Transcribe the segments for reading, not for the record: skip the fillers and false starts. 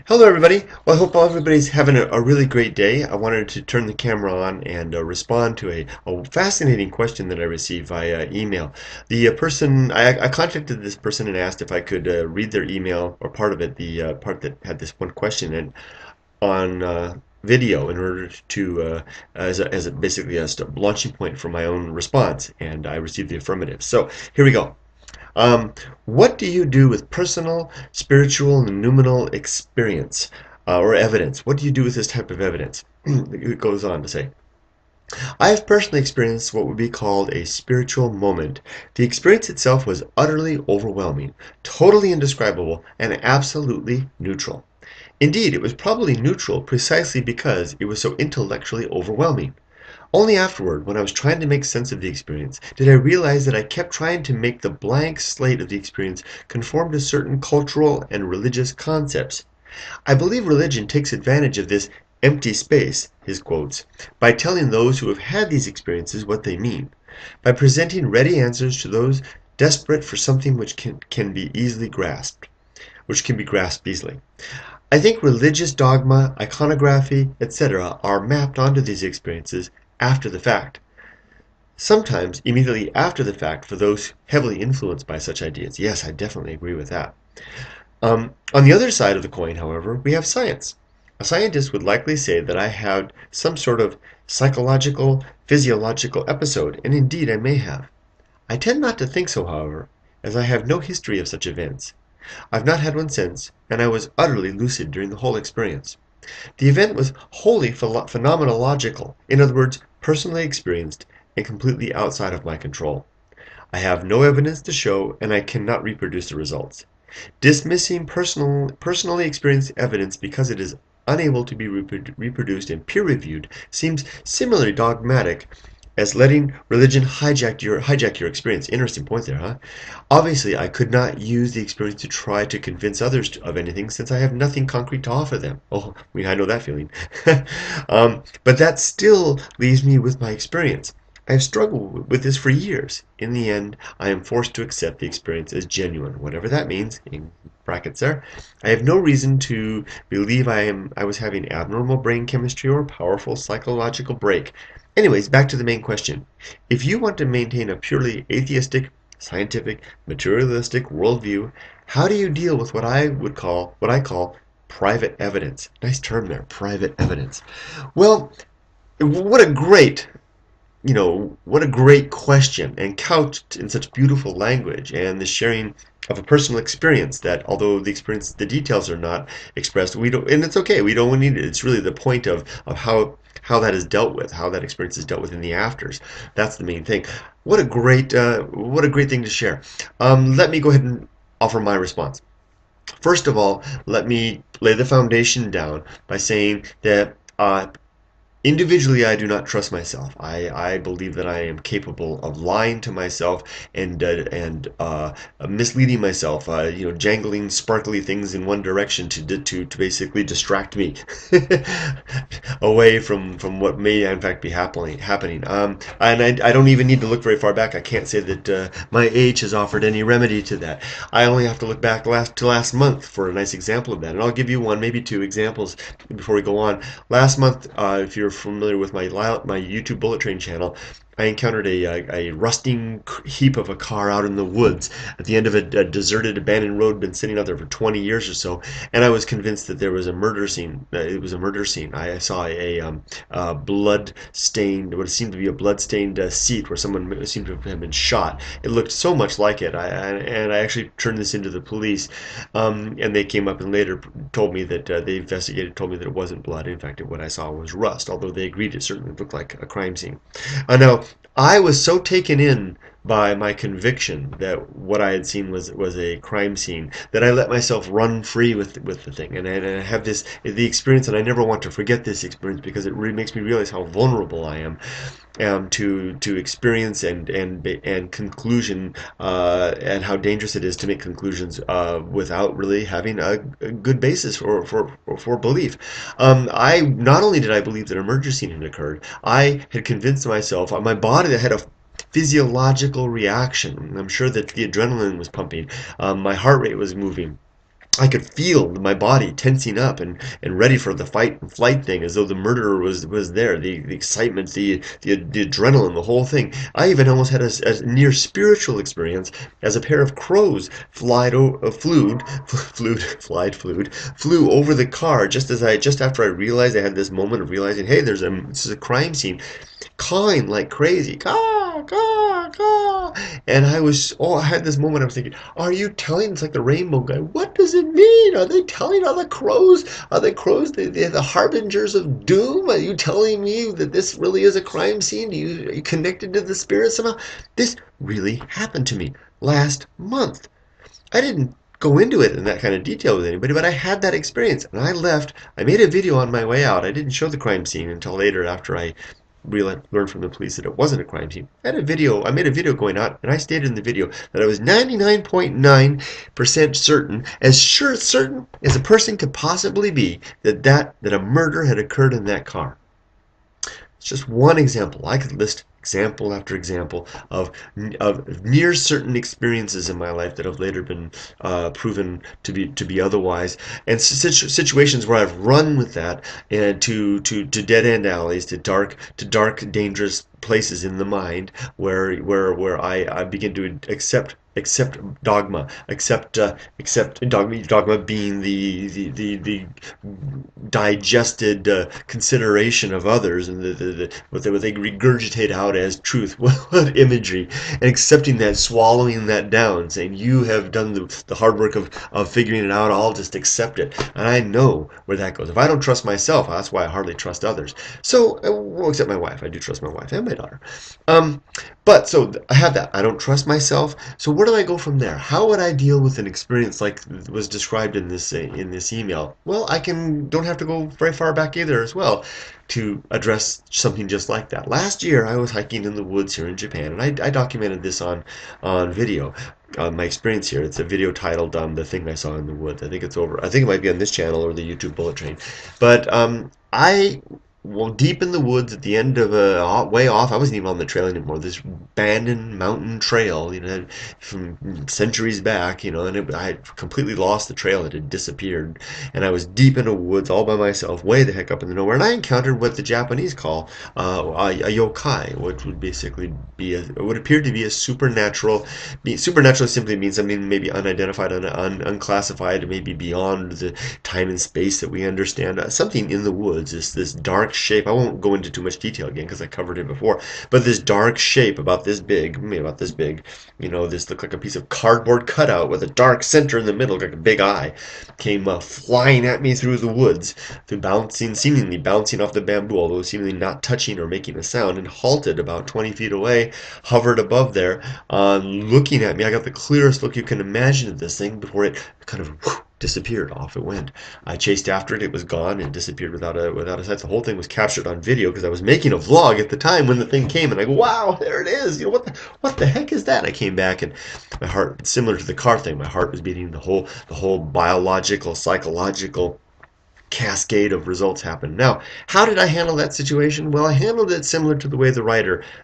Hello, everybody. Well, I hope everybody's having a really great day. I wanted to turn the camera on and respond to a fascinating question that I received via email. The person, I contacted this person and asked if I could read their email or part of it, the part that had this one question in, on video in order to, as basically a launching point for my own response, and I received the affirmative. So here we go. Um, what do you do with personal, spiritual, and numinal experience or evidence? What do you do with this type of evidence? It goes on to say, I have personally experienced what would be called a spiritual moment. The experience itself was utterly overwhelming, totally indescribable, and absolutely neutral. Indeed, it was probably neutral precisely because it was so intellectually overwhelming. Only afterward, when I was trying to make sense of the experience, did I realize that I kept trying to make the blank slate of the experience conform to certain cultural and religious concepts. I believe religion takes advantage of this empty space, his quotes, by telling those who have had these experiences what they mean, by presenting ready answers to those desperate for something which can be easily grasped, which can be grasped easily. I think religious dogma, iconography, etc. are mapped onto these experiences after the fact. Sometimes immediately after the fact for those heavily influenced by such ideas. Yes, I definitely agree with that. On the other side of the coin, however, we have science. A scientist would likely say that I had some sort of psychological, physiological episode, and indeed I may have. I tend not to think so, however, as I have no history of such events. I've not had one since, and I was utterly lucid during the whole experience. The event was wholly phenomenological, in other words, personally experienced and completely outside of my control. I have no evidence to show, and I cannot reproduce the results. Dismissing personally experienced evidence because it is unable to be reproduced and peer-reviewed seems similarly dogmatic as letting religion hijack your experience. Interesting point there, huh? Obviously, I could not use the experience to try to convince others of anything since I have nothing concrete to offer them. Oh, I know that feeling. But that still leaves me with my experience. I have struggled with this for years. In the end, I am forced to accept the experience as genuine, whatever that means, in brackets there. I have no reason to believe I was having abnormal brain chemistry or a powerful psychological break. Anyways, back to the main question. If you want to maintain a purely atheistic, scientific, materialistic worldview, how do you deal with what I call private evidence? Nice term there, private evidence. Well, what a great what a great question, and couched in such beautiful language, and the sharing of a personal experience that, although the details are not expressed, we don't, and it's okay, we don't need it. It's really the point of how that is dealt with, how that experience is dealt with in the afters. That's the main thing. What a great thing to share. Let me go ahead and offer my response. First of all, let me lay the foundation down by saying that individually, I do not trust myself. I believe that I am capable of lying to myself and misleading myself. Jangling sparkly things in one direction to basically distract me away from what may in fact be happening. And I don't even need to look very far back. I can't say that my age has offered any remedy to that. I only have to look back to last month for a nice example of that. And I'll give you one, maybe two examples before we go on. Last month, if you're familiar with my YouTube Bullet Train channel, I encountered a rusting heap of a car out in the woods at the end of a deserted, abandoned road, been sitting out there for 20 years or so, and I was convinced that there was a murder scene. It was a murder scene. I saw a blood-stained, what seemed to be a blood-stained seat where someone seemed to have been shot. It looked so much like it, and I actually turned this into the police, and they came up and later told me that they investigated, told me that it wasn't blood. In fact, what I saw was rust, although they agreed it certainly looked like a crime scene. Now, I was so taken in by my conviction that what I had seen was a crime scene that I let myself run free with the thing, and I have the experience, and I never want to forget this experience because it really makes me realize how vulnerable I am to experience and conclusion, and how dangerous it is to make conclusions without really having a good basis for belief. I not only did I believe that a murder scene had occurred, I had convinced myself, my body had a physiological reaction. I'm sure that the adrenaline was pumping, my heart rate was moving. I could feel my body tensing up and ready for the fight and flight thing, as though the murderer was there. The excitement, the adrenaline, the whole thing. I even almost had a near spiritual experience as a pair of crows flew over the car just after I realized I had this moment of realizing, hey, this is a crime scene, cawing like crazy, caw, caw, caw. And I had this moment. I was thinking, are you telling? It's like the rainbow guy. What does it mean? Are they telling? Are the crows? Are the crows the harbingers of doom? Are you telling me that this really is a crime scene? Are you connected to the spirit somehow? This really happened to me last month. I didn't go into it in that kind of detail with anybody, but I had that experience, and I left. I made a video on my way out. I didn't show the crime scene until later, after I learned from the police that it wasn't a crime scene. I made a video going out, and I stated in the video that I was 99.9% certain, certain as a person could possibly be, that a murder had occurred in that car. It's just one example. I could list example after example of near certain experiences in my life that have later been proven to be otherwise, and situations where I've run with that and to dead end alleys, to dark dangerous places in the mind where I begin to accept dogma, accept dogma being the digested consideration of others, and what they regurgitate out as truth. What imagery! And accepting that, swallowing that down, saying, you have done the hard work of figuring it out, I'll just accept it. And I know where that goes. If I don't trust myself, that's why I hardly trust others. So, well, except my wife. I do trust my wife and my daughter. But so I have that. I don't trust myself. So where do I go from there? How would I deal with an experience like was described in this email? Well, don't have to go very far back either as well to address something just like that. Last year, I was hiking in the woods here in Japan, and I documented this on video. My experience here. It's a video titled "The Thing I Saw in the Woods." I think it's over. I think it might be on this channel or the YouTube Bullet Train. But deep in the woods at the end of way off. I wasn't even on the trail anymore. This abandoned mountain trail, from centuries back, and I had completely lost the trail. It had disappeared, and I was deep in the woods all by myself, way the heck up in the nowhere. And I encountered what the Japanese call a yokai, which would basically be it would appear to be a supernatural. Supernatural simply means something maybe unidentified, unclassified, maybe beyond the time and space that we understand. Something in the woods is this dark shape. I won't go into too much detail again because I covered it before, but this dark shape about this big, maybe about this big, this looked like a piece of cardboard cutout with a dark center in the middle, like a big eye, came flying at me through the woods, seemingly bouncing off the bamboo, although seemingly not touching or making a sound, and halted about 20 feet away, hovered above there, looking at me. I got the clearest look you can imagine at this thing before it kind of disappeared. Off it went. I chased after it. It was gone and disappeared without a sight. The whole thing was captured on video because I was making a vlog at the time when the thing came, and I go, wow, there it is. What the heck is that? I came back, and my heart, similar to the car thing, my heart was beating. The whole biological, psychological cascade of results happened. Now, how did I handle that situation? Well, I handled it similar to the way the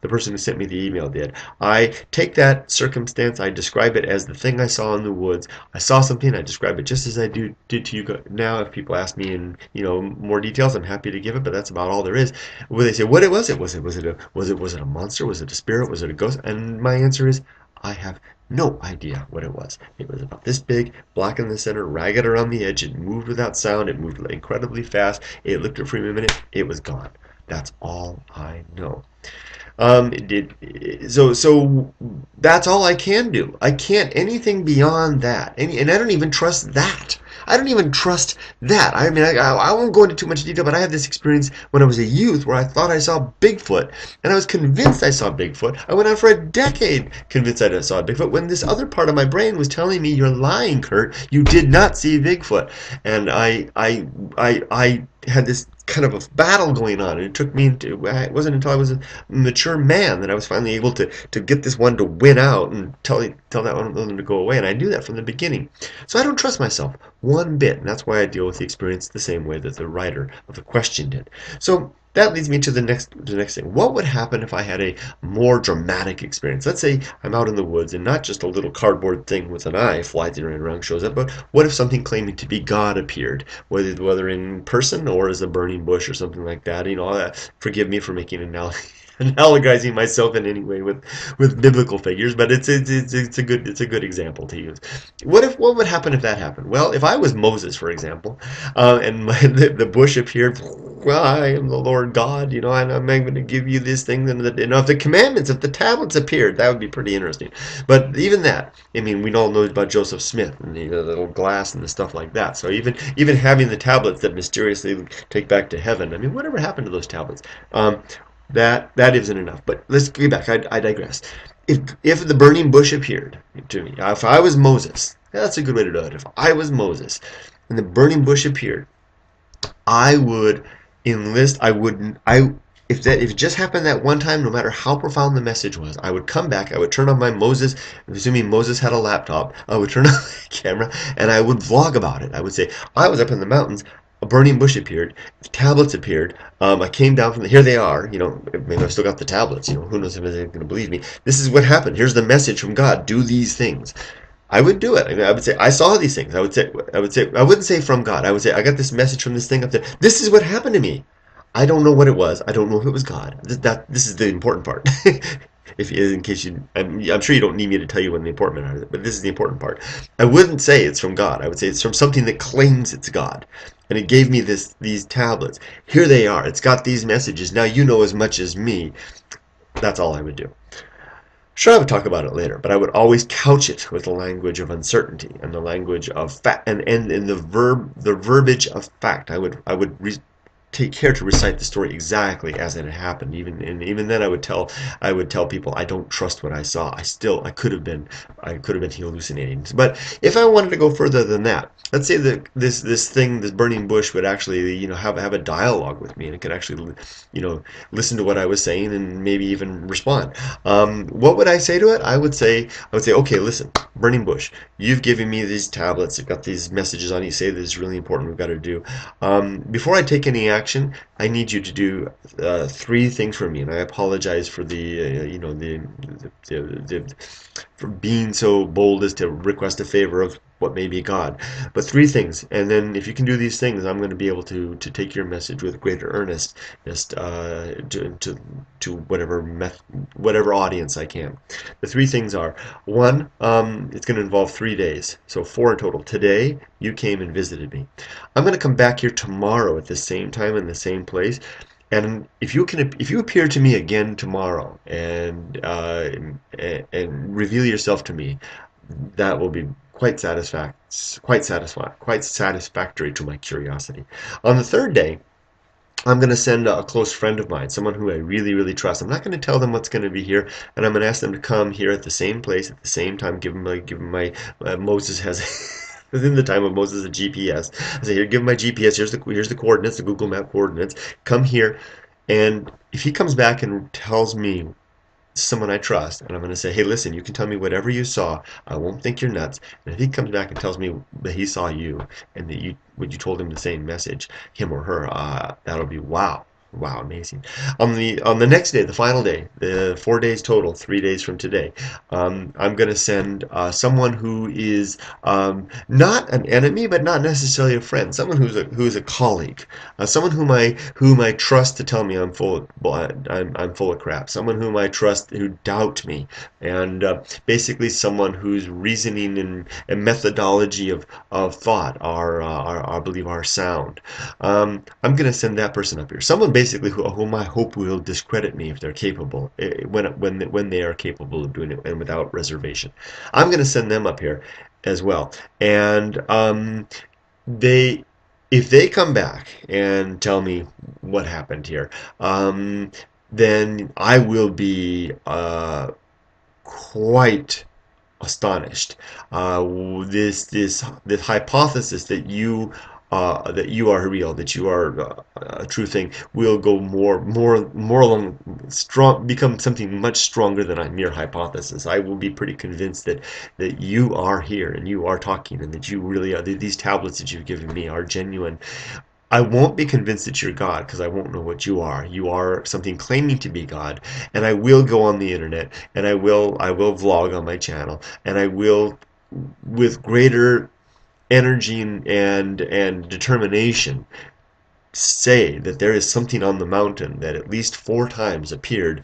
person who sent me the email, did. I take that circumstance, I describe it as the thing I saw in the woods. I saw something, I describe it just as I did to you now. If people ask me in more details, I'm happy to give it, but that's about all there is. When they say what it was it was a monster? Was it a spirit? Was it a ghost? And my answer is, I have no idea what it was. It was about this big, black in the center, ragged around the edge. It moved without sound. It moved incredibly fast. It looked at for a minute. It was gone. That's all I know. So that's all I can do. I can't anything beyond that. And I don't even trust that. I don't even trust that. I mean, I won't go into too much detail, but I had this experience when I was a youth where I thought I saw Bigfoot, and I was convinced I saw Bigfoot. I went on for a decade convinced I saw Bigfoot, when this other part of my brain was telling me, you're lying, Kurt. You did not see Bigfoot. And I had this kind of a battle going on, and it wasn't until I was a mature man that I was finally able to get this one to win out and tell that one to go away, and I knew that from the beginning. So I don't trust myself one bit, and that's why I deal with the experience the same way that the writer of the question did. So that leads me to the next thing. What would happen if I had a more dramatic experience? Let's say I'm out in the woods and not just a little cardboard thing with an eye flies around shows up, but what if something claiming to be God appeared, whether in person or as a burning bush or something like that? Forgive me for making an analogizing myself in any way with biblical figures, but it's a good example to use. What would happen if that happened? Well, if I was Moses, for example, and the bush appeared, well, I am the Lord God, and I'm going to give you this thing. And if the commandments, if the tablets appeared, that would be pretty interesting. But even that, I mean, we all know about Joseph Smith and the little glass and the stuff like that. So even having the tablets that mysteriously take back to heaven, I mean, whatever happened to those tablets? That isn't enough. But let's get back. I digress. If the burning bush appeared to me, if I was Moses, that's a good way to do it. If I was Moses and the burning bush appeared, I would enlist. I wouldn't. If it just happened that one time, no matter how profound the message was, I would come back. I would turn on my Moses. Assuming Moses had a laptop, I would turn on the camera and I would vlog about it. I would say I was up in the mountains. A burning bush appeared. Tablets appeared. I came down from here. They are. Maybe I've still got the tablets. Who knows if they're going to believe me. This is what happened. Here's the message from God. Do these things. I would do it. I mean, I would say I saw these things. I wouldn't say from God. I would say I got this message from this thing up there. This is what happened to me. I don't know what it was. I don't know if it was God. This is the important part. If in case I'm sure you don't need me to tell you when the important part is, but this is the important part. I wouldn't say it's from God. I would say it's from something that claims it's God, and it gave me these tablets. Here they are. It's got these messages. Now you know as much as me. That's all I would do. Sure, I would talk about it later, but I would always couch it with the language of uncertainty and the language of fact, and in the verbiage of fact. I would take care to recite the story exactly as it had happened. Even then, I would tell people I don't trust what I saw. I could have been hallucinating. But if I wanted to go further than that, let's say that this burning bush would actually have a dialogue with me, and it could actually listen to what I was saying and maybe even respond. What would I say to it? I would say, okay, listen, burning bush, you've given me these tablets. You've got these messages on. You say this is really important. We've got to do. Before I take any action, I need you to do three things for me, and I apologize for for being so bold as to request a favor of what may be God. But three things, and then if you can do these things, I'm going to be able to take your message with greater earnestness to whatever audience I can. The three things are: one, it's going to involve 3 days, so four in total. Today, you came and visited me. I'm going to come back here tomorrow at the same time in the same place. And if you appear to me again tomorrow and reveal yourself to me, that will be quite satisfactory to my curiosity. On the third day, I'm going to send a close friend of mine, someone who I really, really trust. I'm not going to tell them what's going to be here, and I'm going to ask them to come here at the same place at the same time. Give them my Moses has. Within the time of Moses a GPS. I say, here, give him my GPS. Here's the coordinates, the Google Map coordinates. Come here, and if he comes back and tells me someone I trust, and I'm going to say, hey, listen, you can tell me whatever you saw. I won't think you're nuts. And if he comes back and tells me that he saw you and that you told him the same message, him or her, that'll be wow. Wow, amazing. On the next day, the final day, the 4 days total, 3 days from today, I'm going to send someone who is not an enemy, but not necessarily a friend. Someone who's a colleague, someone whom I trust to tell me I'm full of crap. Someone whom I trust who doubt me, and basically someone whose reasoning and methodology of thought I believe are sound. I'm going to send that person up here. Someone basically whom I hope will discredit me if they're capable, when they are capable of doing it and without reservation. I'm going to send them up here as well, and they if they come back and tell me what happened here, then I will be quite astonished. This hypothesis that you are real, that you are a true thing, will go more along strong, become something much stronger than a mere hypothesis. I will be pretty convinced that you are here and you are talking, and that you really are. These tablets that you've given me are genuine. I won't be convinced that you're God because I won't know what you are. You are something claiming to be God, and I will go on the internet and I will vlog on my channel, and I will, with greater energy and determination, say that there is something on the mountain that at least 4 times appeared,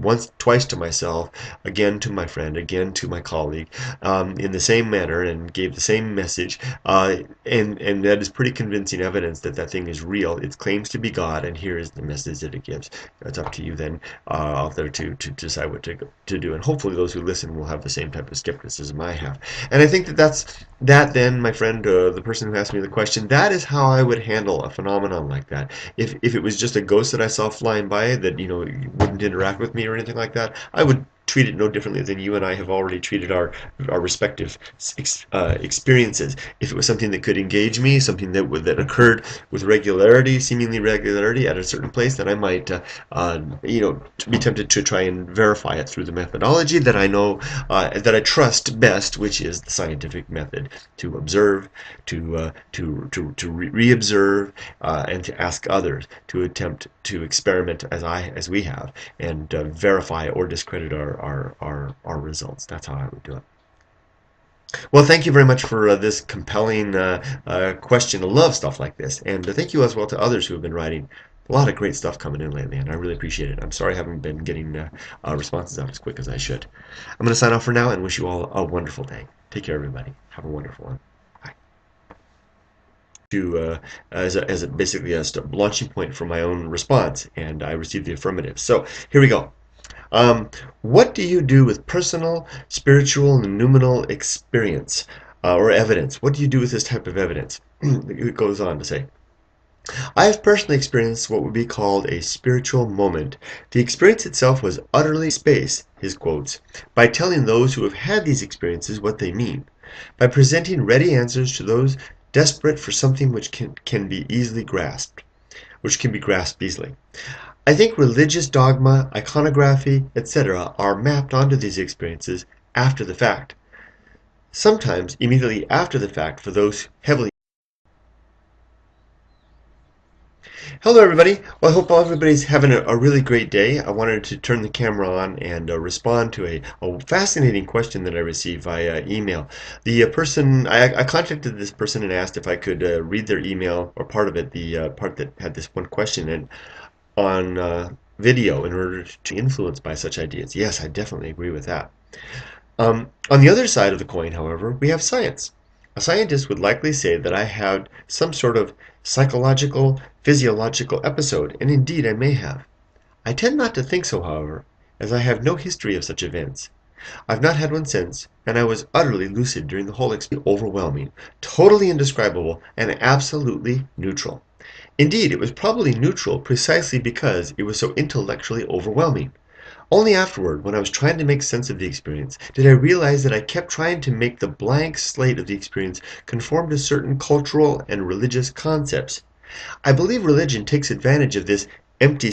once, twice to myself, again to my friend, again to my colleague, in the same manner, and gave the same message, and that is pretty convincing evidence that that thing is real. It claims to be God, and here is the message that it gives. It's up to you then, out there, to decide what to do, and hopefully those who listen will have the same type of skepticism I have. And I think that then, my friend, the person who asked me the question, that is how I would handle a phenomenon like that. If it was just a ghost that I saw flying by that wouldn't interact with me or anything like that, I would treat it no differently than you and I have already treated our respective experiences. If it was something that could engage me, something that occurred with regularity, seemingly regularity at a certain place, then I might be tempted to try and verify it through the methodology that I know, that I trust best, which is the scientific method: to observe, to re-observe, and to ask others, to attempt to experiment as we have, and verify or discredit our results. That's how I would do it. Well, thank you very much for this compelling question. I love stuff like this, and thank you as well to others who have been writing. A lot of great stuff coming in lately, and I really appreciate it. I'm sorry I haven't been getting responses out as quick as I should. I'm going to sign off for now and wish you all a wonderful day. Take care, everybody. Have a wonderful one. Bye. As basically a launching point for my own response, and I received the affirmative. So here we go. What do you do with personal, spiritual, and numinal experience or evidence? What do you do with this type of evidence? It goes on to say, I have personally experienced what would be called a spiritual moment. The experience itself was utterly space, his quotes, by telling those who have had these experiences what they mean, by presenting ready answers to those desperate for something which can be easily grasped, which can be grasped easily. I think religious dogma, iconography, etc. are mapped onto these experiences after the fact. Sometimes immediately after the fact for those heavily. Hello everybody. Well, I hope everybody's having a really great day. I wanted to turn the camera on and respond to a fascinating question that I received via email. The person, I contacted this person and asked if I could read their email, or part of it, the part that had this one question in, on video, in order to be influenced by such ideas. Yes, I definitely agree with that. On the other side of the coin, however, we have science. A scientist would likely say that I had some sort of psychological, physiological episode, and indeed I may have. I tend not to think so, however, as I have no history of such events. I've not had one since, and I was utterly lucid during the whole experience. Overwhelming, totally indescribable, and absolutely neutral. Indeed, it was probably neutral precisely because it was so intellectually overwhelming. Only afterward, when I was trying to make sense of the experience, did I realize that I kept trying to make the blank slate of the experience conform to certain cultural and religious concepts. I believe religion takes advantage of this empty